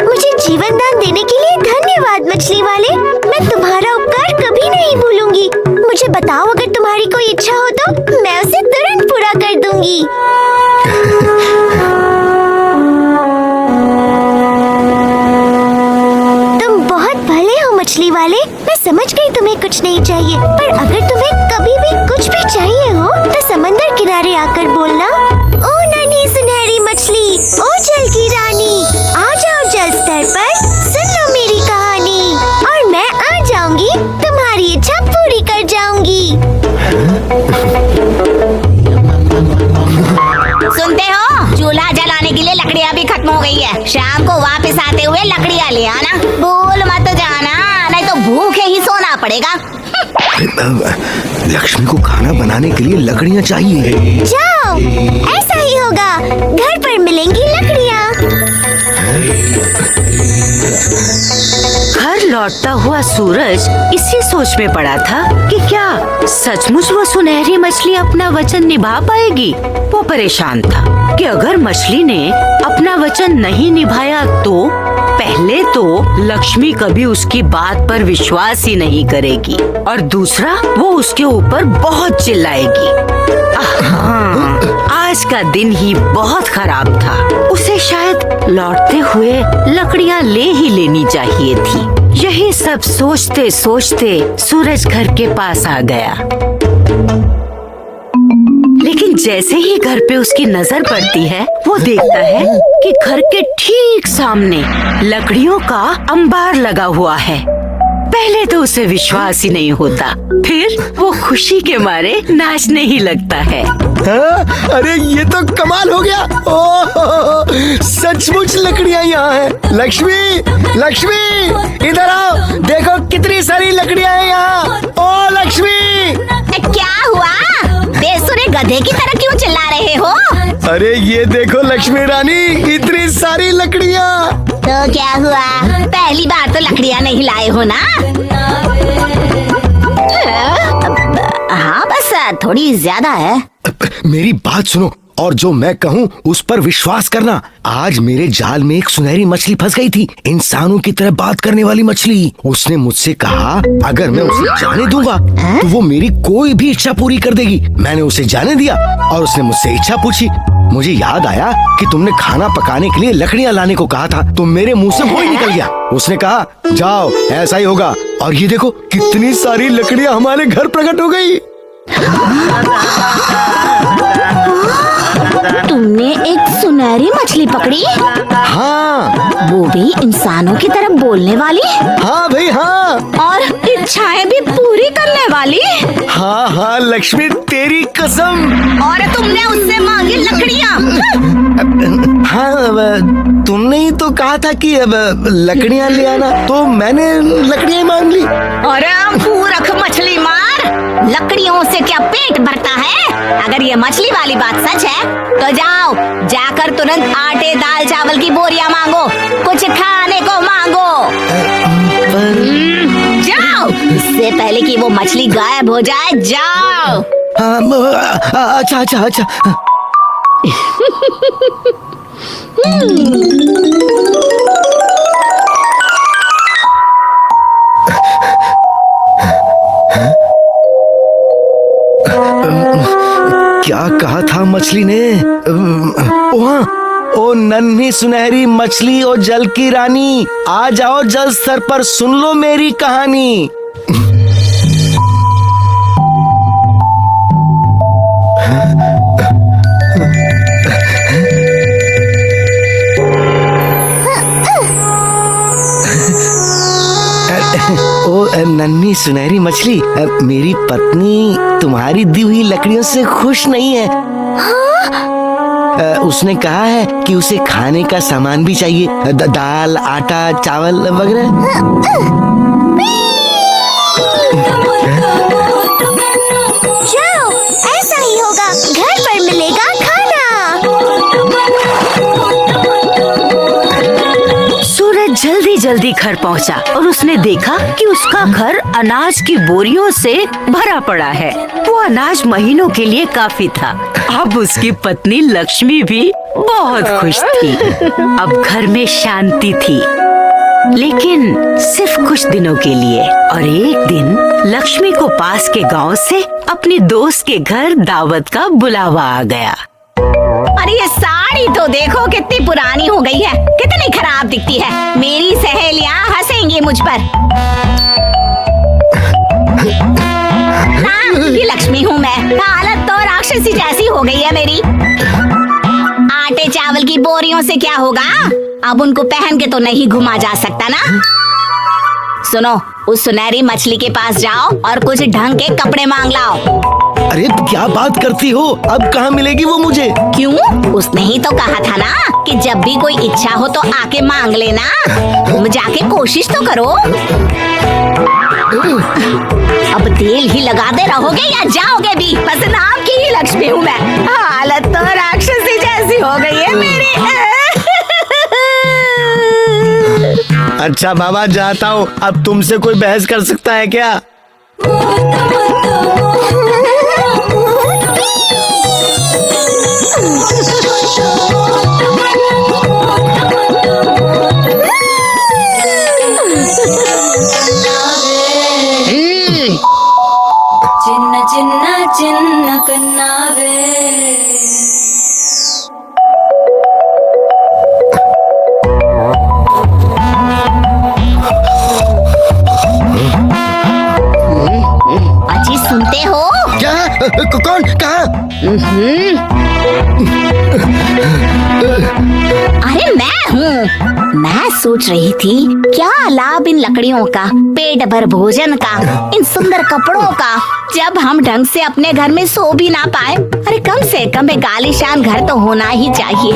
मुझे जीवन दान देने के लिए धन्यवाद मछली वाले। मैं तुम्हारा उपकार कभी नहीं भूलूंगी। मुझे बताओ, अगर तुम्हारी कोई इच्छा हो तो मैं उसे तुरंत पूरा कर दूंगी। तुम बहुत भले हो मछली वाले। मैं समझ गई तुम्हें कुछ नहीं चाहिए, पर अगर तुम्हें कभी भी कुछ भी चाहिए हो तो समंदर किनारे आकर बोलना। ओ नन्ही सुनहरी मछली, ओ जल की रानी, आ जाओ जल स्तर पर, सुन लो मेरी कहानी, और मैं आ जाऊंगी, तुम्हारी इच्छा पूरी कर जाऊंगी। सुनते हो? चूल्हा जलाने के लिए लकड़ियाँ भी खत्म हो गई है। शाम को वापस आते हुए लकड़ियाँ ले आना। भूल मत जाना, नहीं तो भूखे ही सोना पड़ेगा। लक्ष्मी को खाना बनाने के लिए लकड़ियाँ चाहिए। जाओ, ऐसा ही होगा। घर पर मिलेंगी लकड़ियाँ। घर लौटता हुआ सूरज इसी सोच में पड़ा था कि क्या सचमुच वो सुनहरी मछली अपना वचन निभा पाएगी। वो परेशान था कि अगर मछली ने अपना वचन नहीं निभाया तो पहले तो लक्ष्मी कभी उसकी बात पर विश्वास ही नहीं करेगी, और दूसरा वो उसके ऊपर बहुत चिल्लाएगी। आज का दिन ही बहुत खराब था। उसे शायद लौटते हुए लकड़ियाँ ले ही लेनी चाहिए थी। यही सब सोचते सोचते सूरज घर के पास आ गया। लेकिन जैसे ही घर पे उसकी नजर पड़ती है, वो देखता है कि घर के ठीक सामने लकड़ियों का अंबार लगा हुआ है। पहले तो उसे विश्वास ही नहीं होता, फिर वो खुशी के मारे नाचने ही लगता है। अरे ये तो कमाल हो गया। ओह, सचमुच लकड़ियाँ यहाँ हैं। लक्ष्मी, लक्ष्मी इधर आओ, देखो कितनी सारी लकड़ियाँ हैं यहाँ। ओ लक्ष्मी! क्या हुआ? बेसुरे गधे की तरह क्यों चिल्ला रहे हो? अरे ये देखो लक्ष्मी रानी, इतनी सारी लकड़ियाँ। तो क्या हुआ? पहली बार तो लकड़ियाँ नहीं लाए हो ना? हाँ, बस थोड़ी ज्यादा है। मेरी बात सुनो और जो मैं कहूँ उस पर विश्वास करना। आज मेरे जाल में एक सुनहरी मछली फंस गई थी, इंसानों की तरह बात करने वाली मछली। उसने मुझसे कहा अगर मैं उसे जाने दूंगा तो वो मेरी कोई भी इच्छा पूरी कर देगी। मैंने उसे जाने दिया और उसने मुझसे इच्छा पूछी। मुझे याद आया कि तुमने खाना पकाने के लिए लकड़ियाँ लाने को कहा था, तो मेरे मुंह से वो ही निकल गया। उसने कहा जाओ, ऐसा ही होगा। और ये देखो कितनी सारी लकड़ियाँ हमारे घर प्रकट हो गई। तुमने एक सुनहरी मछली पकड़ी? हाँ। वो भी इंसानों की तरह बोलने वाली? हाँ भाई हाँ। और इच्छाएं भी पूरी करने वाली? हाँ हाँ लक्ष्मी, तेरी कसम। और तुमने उससे मांगी लकड़ियाँ? हाँ, तुमने ही तो कहा था कि अब लकड़ियाँ ले आना, तो मैंने लकड़ियाँ मांग ली। अरे मूर्ख मछली मार, लकड़ियों से क्या पेट भरता है? अगर ये मछली वाली बात सच है तो जाओ, जाकर तुरंत आटे दाल चावल की बोरियां मांगो, कुछ खाने को मांगो। जाओ, इससे पहले कि वो मछली गायब हो जाए, जाओ। अच्छा अच्छा अच्छा। क्या कहा था मछली ने? ओ नन्ही सुनहरी मछली और जल की रानी, आ जाओ जल स्तर पर, सुन लो मेरी कहानी। ओ नन्ही सुनहरी मछली, मेरी पत्नी तुम्हारी दी हुई लकड़ियों से खुश नहीं है। उसने कहा है कि उसे खाने का सामान भी चाहिए, दाल आटा चावल वगैरह। जाओ, ऐसा ही होगा, घर पर मिलेगा खाना। सूरज जल्दी जल्दी घर पहुंचा और उसने देखा कि उसका घर अनाज की बोरियों से भरा पड़ा है। वो अनाज महीनों के लिए काफी था। अब उसकी पत्नी लक्ष्मी भी बहुत खुश थी। अब घर में शांति थी, लेकिन सिर्फ कुछ दिनों के लिए। और एक दिन लक्ष्मी को पास के गांव से अपनी दोस्त के घर दावत का बुलावा आ गया। अरे ये साड़ी तो देखो कितनी पुरानी हो गई है, कितनी खराब दिखती है। मेरी सहेलियां हंसेंगी मुझ पर। हाँ, ये लक्ष्मी हूँ मैं। हालत तो राक्षसी जैसी हो गई है मेरी। आटे चावल की बोरियों से क्या होगा? अब उनको पहन के तो नहीं घुमा जा सकता ना। सुनो, उस सुनहरी मछली के पास जाओ और कुछ ढंग के कपड़े मांग लाओ। अरे क्या बात करती हो, अब कहाँ मिलेगी वो मुझे? क्यों? उसने ही तो कहा था ना कि जब भी कोई इच्छा हो तो आके मांग लेना। तुम जाके कोशिश तो करो। अब तेल ही लगाते रहोगे या जाओगे भी? बस नाम की ही लक्ष्मी हूँ मैं। हालत तो राक्षसी जैसी हो गई है मेरी। अच्छा बाबा, जाता हूँ। अब तुमसे कोई बहस कर सकता है क्या? చిన్న చిన్న చిన్న కన్నావే अजी सुनते हो? क्या? कौन? कहाँ? अरे मैं हूँ। मैं सोच रही थी क्या लाभ इन लकड़ियों का, पेट भर भोजन का, इन सुंदर कपड़ों का, जब हम ढंग से अपने घर में सो भी ना पाए। अरे कम से कम एक आलीशान घर तो होना ही चाहिए।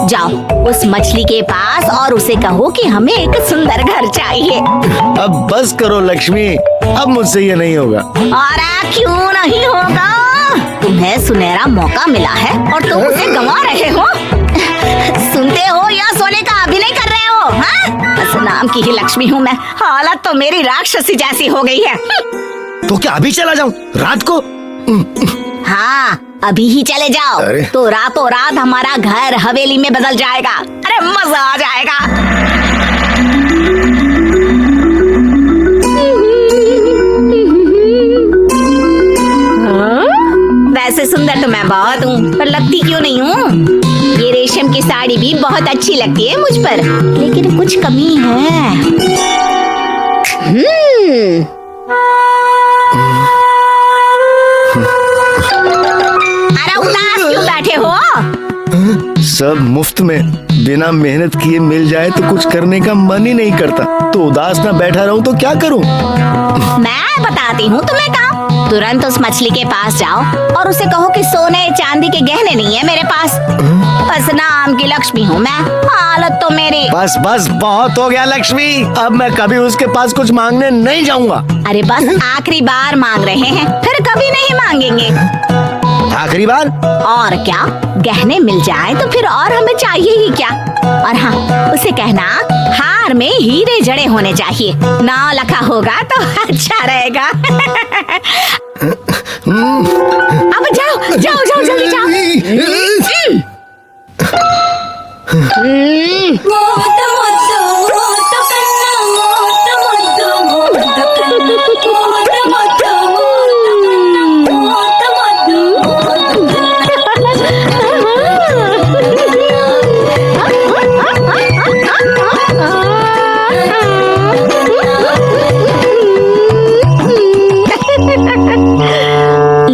जाओ उस मछली के पास और उसे कहो कि हमें एक सुंदर घर चाहिए। अब बस करो लक्ष्मी, अब मुझसे ये नहीं होगा। और क्यों नहीं होगा? तुम्हें सुनहरा मौका मिला है और तुम उसे गंवा रहे हो। सुनते हो या सोने का अभिनय कर रहे हो? हाँ? बस नाम की ही लक्ष्मी हूँ मैं। हालत तो मेरी राक्षसी जैसी हो गई है। तो क्या अभी चला जाऊं रात को? हाँ, अभी ही चले जाओ। अरे। तो रातों रात हमारा घर हवेली में बदल जाएगा। अरे मजा आ जाएगा। वैसे सुंदर तो मैं बहुत हूँ, पर लगती क्यों नहीं हूँ? ये रेशम की साड़ी भी बहुत अच्छी लगती है मुझ पर, लेकिन कुछ कमी है। अरे उदास क्यों बैठे हो? सब मुफ्त में बिना मेहनत किए मिल जाए तो कुछ करने का मन ही नहीं करता। तो उदास ना बैठा रहूं तो क्या करूं? मैं बताती हूँ तुम्हें काम। तुरंत उस मछली के पास जाओ और उसे कहो कि सोने चांदी के गहने नहीं है मेरे पास। बस नाम की लक्ष्मी हूँ मैं। हालत तो मेरी। बस बस बहुत हो गया लक्ष्मी, अब मैं कभी उसके पास कुछ मांगने नहीं जाऊंगा। अरे बस आखिरी बार मांग रहे हैं, फिर कभी नहीं मांगेंगे। आखिरी बार? और क्या, गहने मिल जाए तो फिर और हमें चाहिए ही क्या। और हाँ, उसे कहना हार में हीरे जड़े होने चाहिए, नाम लिखा होगा तो अच्छा रहेगा। अब जाओ जाओ जाओ, जल्दी जाओ। మోత మొద్దు మోత కన్న మోత మొద్దు మోత కన్న మోత మొద్దు మోత మొద్దు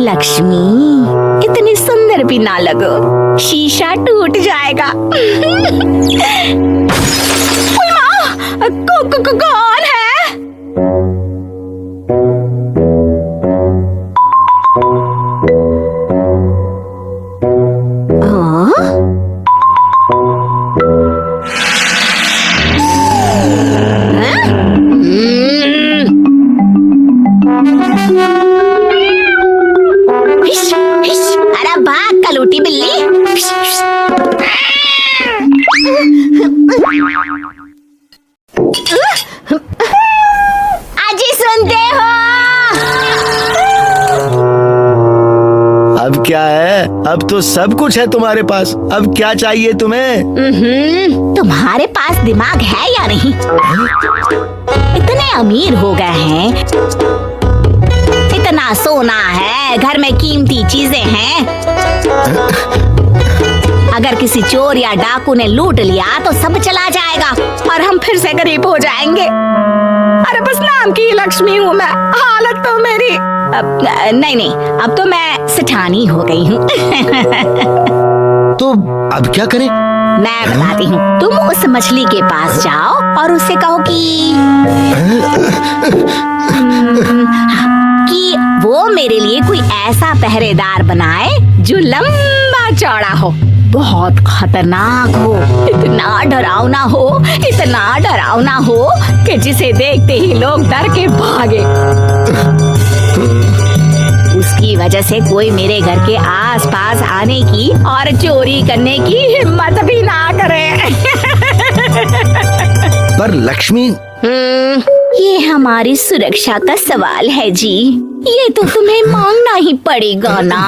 लक्ष्मी, इतनी सुंदर भी ना लगो, शीशा टूट जाएगा। ओए माँ, कौन है? अरे भाग कलूटी बिल्ली। अब क्या है, अब तो सब कुछ है तुम्हारे पास, अब क्या चाहिए तुम्हें? तुम्हारे पास दिमाग है या नहीं? इतने अमीर हो गए हैं, इतना सोना है, घर में कीमती चीजें हैं। अगर किसी चोर या डाकू ने लूट लिया तो सब चला जाएगा और हम फिर से गरीब हो जाएंगे। अरे बस नाम की लक्ष्मी हूँ मैं, हालत तो मेरी नहीं, अब तो मैं सेठानी हो गई हूँ। तो अब क्या करें? मैं बताती हूँ, तुम उस मछली के पास जाओ और उससे कहो कि वो मेरे लिए कोई ऐसा पहरेदार बनाए जो लंबा चौड़ा हो, बहुत खतरनाक हो, इतना डरावना हो कि जिसे देखते ही लोग डर के भागे। उसकी वजह से कोई मेरे घर के आसपास आने की और चोरी करने की हिम्मत भी ना करे। पर लक्ष्मी, ये हमारी सुरक्षा का सवाल है जी, ये तो तुम्हें मांगना ही पड़ेगा ना।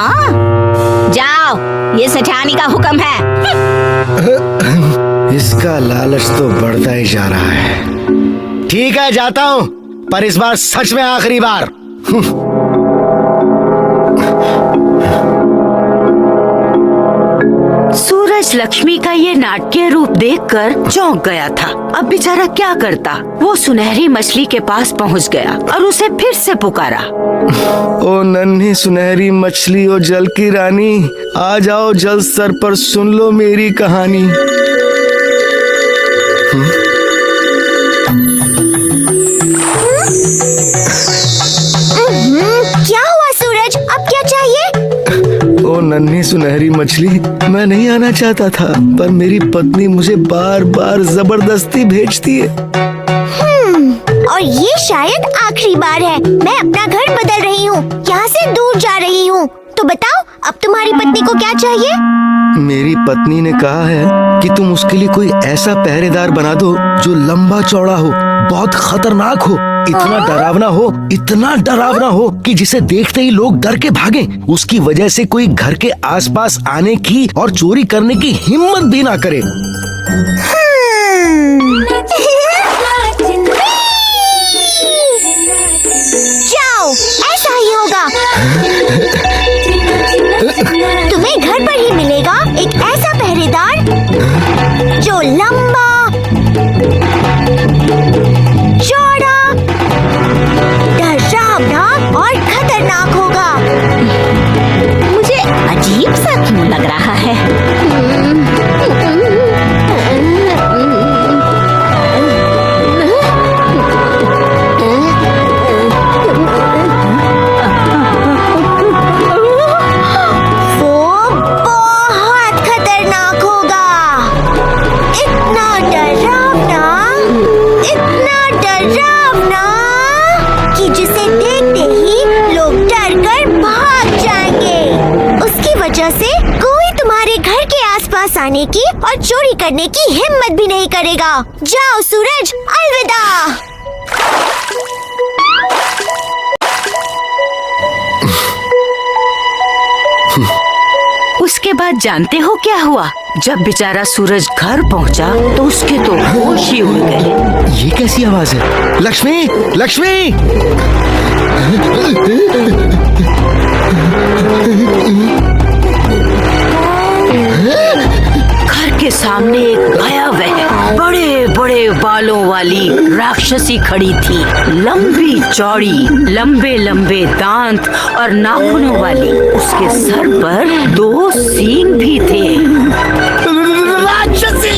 जाओ, ये सेठानी का हुक्म है। इसका लालच तो बढ़ता ही जा रहा है। ठीक है, जाता हूँ, पर इस बार सच में आखिरी बार। सूरज लक्ष्मी का ये नाटकीय रूप देखकर चौंक गया था। अब बेचारा क्या करता? वो सुनहरी मछली के पास पहुंच गया और उसे फिर से पुकारा। ओ नन्ही सुनहरी मछली, ओ जल की रानी, आ जाओ जल स्तर पर, सुन लो मेरी कहानी। क्या हुआ सूरज, अब क्या चाहिए? ओ नन्ही सुनहरी मछली, मैं नहीं आना चाहता था, पर मेरी पत्नी मुझे बार बार जबरदस्ती भेजती है। और ये शायद आखिरी बार है। मैं अपना घर बदल रही हूँ, यहाँ से दूर जा रही हूँ। तो बताओ, अब तुम्हारी पत्नी को क्या चाहिए? मेरी पत्नी ने कहा है कि तुम उसके लिए कोई ऐसा पहरेदार बना दो जो लंबा चौड़ा हो, बहुत खतरनाक हो, इतना डरावना हो कि जिसे देखते ही लोग डर के भागें। उसकी वजह से कोई घर के आसपास आने की और चोरी करने की हिम्मत भी ना करे। जाओ, ऐसा ही होगा। तुम्हें घर पर ही मिलेगा एक ऐसा पहरेदार जो लंबा, चौड़ा, डरावना और खतरनाक होगा। मुझे अजीब सा क्यों लग रहा है? आने की और चोरी करने की हिम्मत भी नहीं करेगा। जाओ सूरज, अलविदा। उसके बाद जानते हो क्या हुआ? जब बेचारा सूरज घर पहुंचा तो उसके तो होश ही उड़ गए। ये कैसी आवाज है? लक्ष्मी, लक्ष्मी! घर के सामने एक भयावह बड़े बड़े बालों वाली राक्षसी खड़ी थी, लंबी चौड़ी, लंबे लंबे दांत और नाखूनों वाली। उसके सर पर 2 सींग भी थे। राक्षसी,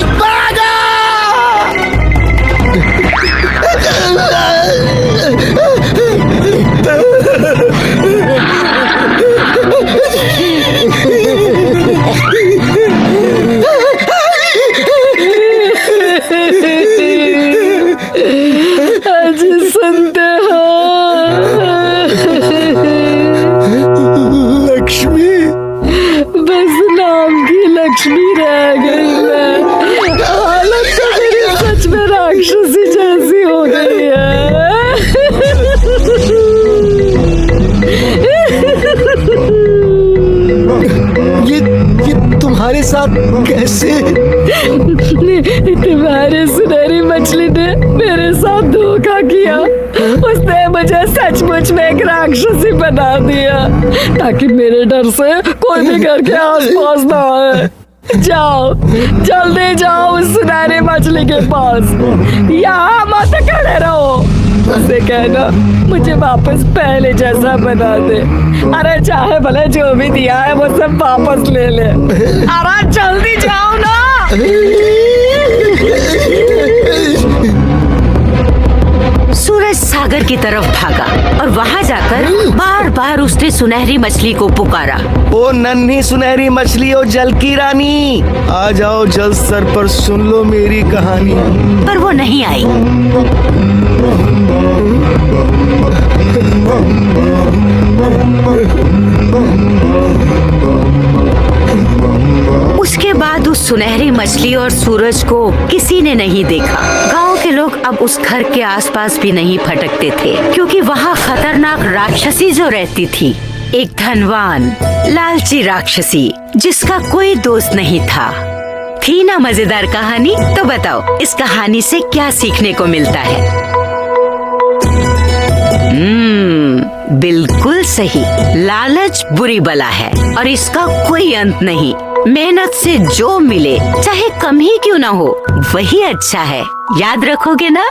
लक्ष्मी, बस नाम की लक्ष्मी रह साथ कैसे? तुम्हारी सुनहरी मछली ने मेरे साथ धोखा किया। उसने मुझे सचमुच में एक राक्षसी बना दिया ताकि मेरे डर से कोई भी घर के आसपास ना आए। जाओ, जल्दी जाओ उस सुनहरी मछली के पास, यहाँ मत खड़े रहो। उसे कहना मुझे वापस पहले जैसा बना दे। अरे चाहे भले जो भी दिया है वो सब वापस ले ले। अरे जल्दी जाओ ना। सूरज सागर की तरफ भागा और वहाँ जाकर बार बार उसने सुनहरी मछली को पुकारा। ओ नन्ही सुनहरी मछली, ओ जल की रानी, आ जाओ जल स्तर पर, सुन लो मेरी कहानी। पर वो नहीं आई। उसके बाद उस सुनहरी मछली और सूरज को किसी ने नहीं देखा। गांव के लोग अब उस घर के आसपास भी नहीं फटकते थे क्योंकि वहाँ खतरनाक राक्षसी जो रहती थी, एक धनवान लालची राक्षसी जिसका कोई दोस्त नहीं था। थी ना मजेदार कहानी? तो बताओ इस कहानी से क्या सीखने को मिलता है? बिल्कुल सही, लालच बुरी बला है और इसका कोई अंत नहीं। मेहनत से जो मिले चाहे कम ही क्यों ना हो वही अच्छा है। याद रखोगे ना?